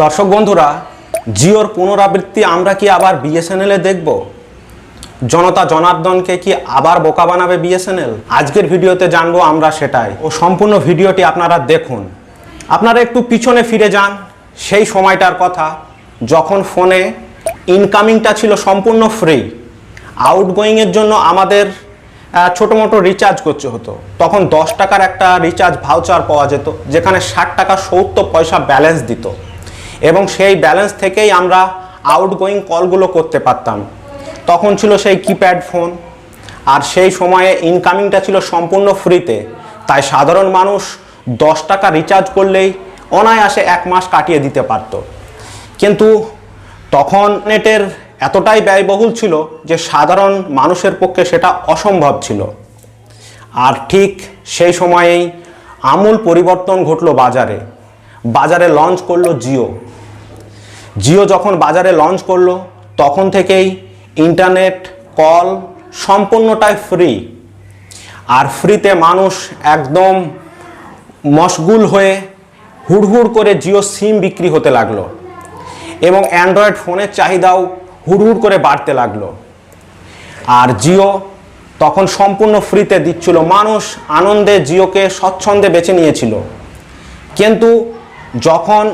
দর্শক বন্ধুরা, জিওর পুনরাবৃত্তি আমরা কি আবার বিএসএনএল এ দেখব? জনতা জনার্দনকে কি আবার বোকা বানাবে বিএসএনএল? আজকের ভিডিওতে জানবো আমরা সেটাই। ও সম্পূর্ণ ভিডিওটি আপনারা দেখুন। আপনারা একটু পিছনে ফিরে যান সেই সময়টার কথা, যখন ফোনে ইনকামিংটা ছিল সম্পূর্ণ ফ্রি, আউটগোয়িংয়ের জন্য আমাদের ছোটো মোটো রিচার্জ করতে হতো। তখন 10 টাকার একটা রিচার্জ ভাউচার পাওয়া যেত, যেখানে 60 টাকা 70 পয়সা ব্যালেন্স দিত, এবং সেই ব্যালেন্স থেকেই আমরা আউটগোয়িং কলগুলো করতে পারতাম। তখন ছিল সেই কিপ্যাড ফোন, আর সেই সময়ে ইনকামিংটা ছিল সম্পূর্ণ ফ্রিতে। তাই সাধারণ মানুষ 10 টাকা রিচার্জ করলেই অনায়াসে 1 মাস কাটিয়ে দিতে পারত। কিন্তু তখন নেটের এতটাই ব্যয়বহুল ছিল যে সাধারণ মানুষের পক্ষে সেটা অসম্ভব ছিল। আর ঠিক সেই সময়েই আমূল পরিবর্তন ঘটলো বাজারে লঞ্চ করলো জিও যখন বাজারে লঞ্চ করলো, তখন থেকেই ইন্টারনেট কল সম্পূর্ণটাই ফ্রি। আর ফ্রিতে মানুষ একদম মশগুল হয়ে হুড়হুড় করে জিও সিম বিক্রি হতে লাগলো, এবং অ্যান্ড্রয়েড ফোনের চাহিদাও হুড়হুড় করে বাড়তে লাগলো। আর জিও তখন সম্পূর্ণ ফ্রিতে দিচ্ছিল, মানুষ আনন্দে জিওকে স্বচ্ছন্দে বেছে নিয়েছিল। কিন্তু যখন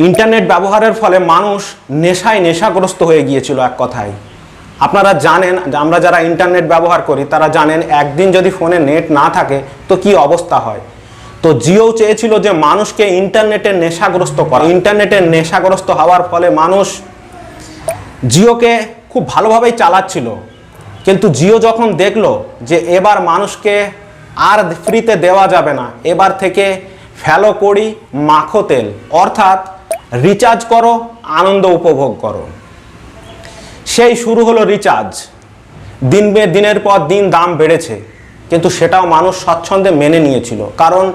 ইন্টারনেট ব্যবহারের ফলে মানুষ নেশাগ্রস্ত হয়ে গিয়েছিল, এক কথায় আপনারা জানেন, আমরা যারা ইন্টারনেট ব্যবহার করি তারা জানেন, একদিন যদি ফোনে নেট না থাকে তো কি অবস্থা হয়। তো জিও চেয়েছিল যে মানুষকে ইন্টারনেটের নেশাগ্রস্ত করা। ইন্টারনেটের নেশাগ্রস্ত হওয়ার ফলে মানুষ জিওকে খুব ভালোভাবেই চালাচ্ছিল। কিন্তু জিও যখন দেখলো যে এবার মানুষকে আর ফ্রিতে দেওয়া যাবে না, এবার থেকে ফেলো করি মাখো তেল, অর্থাৎ রিচার্জ করো, আনন্দ উপভোগ করো, সেই শুরু হলো রিচার্জ। দিনের পর দিন দাম বেড়েছে, কিন্তু সেটাও মানুষ স্বচ্ছন্দে মেনে নিয়েছিল, কারণ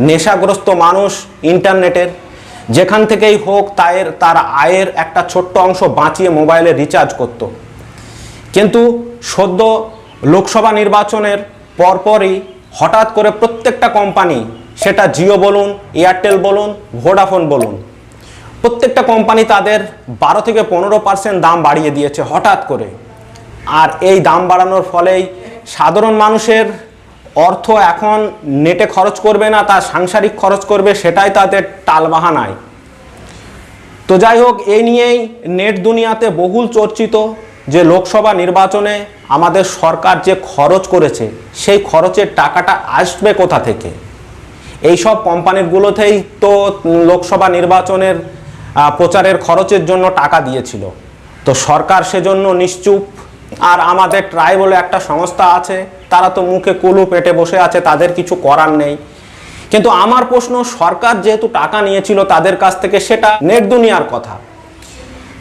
নেশাগ্রস্ত মানুষ ইন্টারনেটের যেখান থেকেই হোক তার আয়ের একটা ছোট্ট অংশ বাঁচিয়ে মোবাইলে রিচার্জ করত। কিন্তু সদ্য লোকসভা নির্বাচনের পরপরই হঠাৎ করে প্রত্যেকটা কোম্পানি, সেটা জিও বলুন, এয়ারটেল বলুন, ভোডাফোন বলুন, প্রত্যেকটা কোম্পানি তাদের 12 থেকে 15% দাম বাড়িয়ে দিয়েছে হঠাৎ করে। আর এই দাম বাড়ানোর ফলেই সাধারণ মানুষের অর্থ এখন নেটে খরচ করবে না, তার সাংসারিক খরচ করবে, সেটাই তাদের টালবাহানায়। তো যাই হোক, এই নিয়েই নেট দুনিয়াতে বহুল চর্চিত যে লোকসভা নির্বাচনে আমাদের সরকার যে খরচ করেছে, সেই খরচের টাকাটা আসবে কোথা থেকে? এইসব কোম্পানিগুলোতেই তো লোকসভা নির্বাচনের প্রচারের খরচের জন্য টাকা দিয়েছিল। তো সরকার সেজন্য নিশ্চুপ। আর আমাদের ট্রাই বলে একটা সংস্থা আছে, তারা তো মুখে কুলু পেটে বসে আছে, তাদের কিছু করার নেই। কিন্তু আমার প্রশ্ন, সরকার যেহেতু টাকা নিয়েছিল তাদের কাছ থেকে, সেটা নেট দুনিয়ার কথা,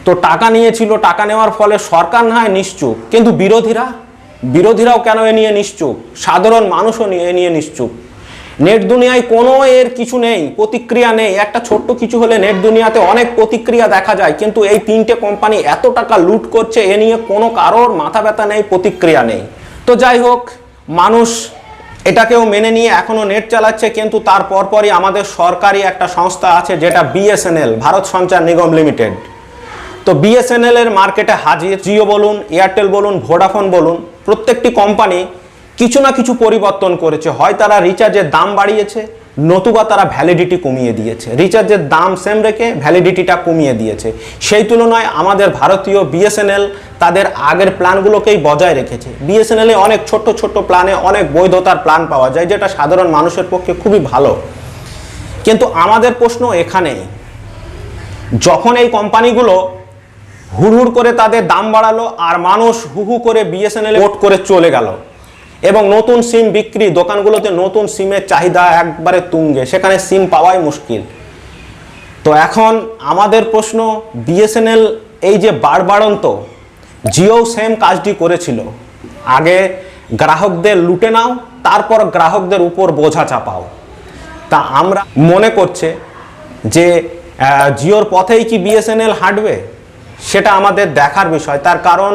তো টাকা নিয়েছিল, টাকা নেওয়ার ফলে সরকার না হয় নিশ্চুপ, কিন্তু বিরোধীরাও কেন এ নিয়ে নিশ্চুপ? সাধারণ মানুষও এ নিয়ে নিশ্চুপ। নেট দুনিয়ায় কোনো এর কিছু নেই, প্রতিক্রিয়া নেই। একটা ছোট্ট কিছু হলে নেট দুনিয়াতে অনেক প্রতিক্রিয়া দেখা যায়, কিন্তু এই 3টে কোম্পানি এত টাকা লুট করছে, এ নিয়ে কোনো কারোর মাথা ব্যথা নেই, প্রতিক্রিয়া নেই। তো যাই হোক, মানুষ এটাকেও মেনে নিয়ে এখনও নেট চালাচ্ছে। কিন্তু তার পরপরই আমাদের সরকারি একটা সংস্থা আছে, যেটা বিএসএনএল, ভারত সঞ্চার নিগম লিমিটেড। তো বিএসএনএল এর মার্কেটে হাজির। জিও বলুন, এয়ারটেল বলুন, ভোডাফোন বলুন, প্রত্যেকটি কোম্পানি কিছু না কিছু পরিবর্তন করেছে। হয় তারা রিচার্জের দাম বাড়িয়েছে, নতুবা তারা ভ্যালিডিটি কমিয়ে দিয়েছে। রিচার্জের দাম সেম রেখে ভ্যালিডিটিটা কমিয়ে দিয়েছে। সেই তুলনায় আমাদের ভারতীয় বিএসএনএল তাদের আগের প্ল্যানগুলোকেই বজায় রেখেছে। বিএসএনএল এ অনেক ছোট্ট প্ল্যানে অনেক বৈধতার প্ল্যান পাওয়া যায়, যেটা সাধারণ মানুষের পক্ষে খুবই ভালো। কিন্তু আমাদের প্রশ্ন এখানেই, যখন এই কোম্পানিগুলো হুড়হুড় করে তাদের দাম বাড়ালো, আর মানুষ হু করে বিএসএনএল ভোট করে চলে গেল, এবং নতুন সিম বিক্রি, দোকানগুলোতে নতুন সিমের চাহিদা একবারে তুঙ্গে, সেখানে সিম পাওয়াই মুশকিল। তো এখন আমাদের প্রশ্ন, বিএসএনএল এই যে বাড়বাড়ন্ত, জিও সেম কাজটি করেছিল। আগে গ্রাহকদের লুটে নাও, তারপর গ্রাহকদের উপর বোঝা চাপাও। তা আমরা মনে করছে যে জিওর পথেই কি বিএসএনএল হাঁটবে, সেটা আমাদের দেখার বিষয়। তার কারণ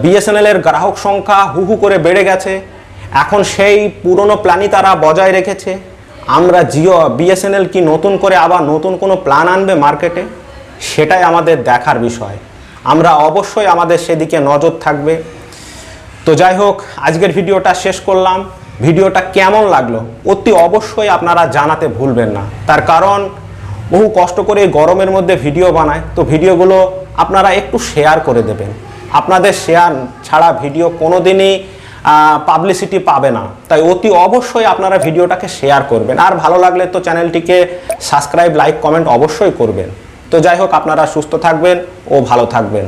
বিএসএনএল এর গ্রাহক সংখ্যা হু করে বেড়ে গেছে। এখন সেই পুরনো প্ল্যানই তারা বজায় রেখেছে। আমরা জিও বিএসএনএল কি নতুন করে আবার নতুন কোনো প্ল্যান আনবে মার্কেটে, সেটাই আমাদের দেখার বিষয়। আমরা অবশ্যই আমাদের সেদিকে নজর থাকবে। তো যাই হোক, আজকের ভিডিওটা শেষ করলাম। ভিডিওটা কেমন লাগলো অতি অবশ্যই আপনারা জানাতে ভুলবেন না। তার কারণ বহু কষ্ট করে এই গরমের মধ্যে ভিডিও বানায়, তো ভিডিওগুলো আপনারা একটু শেয়ার করে দেবেন। আপনাদের শেয়ার ছাড়া ভিডিও কোনো দিনই পাবলিসিটি পাবে না, তাই অতি অবশ্যই আপনারা ভিডিওটাকে শেয়ার করবেন। আর ভালো লাগলে তো চ্যানেলটিকে সাবস্ক্রাইব, লাইক, কমেন্ট অবশ্যই করবেন। তো যাই হোক, আপনারা সুস্থ থাকবেন ও ভালো থাকবেন।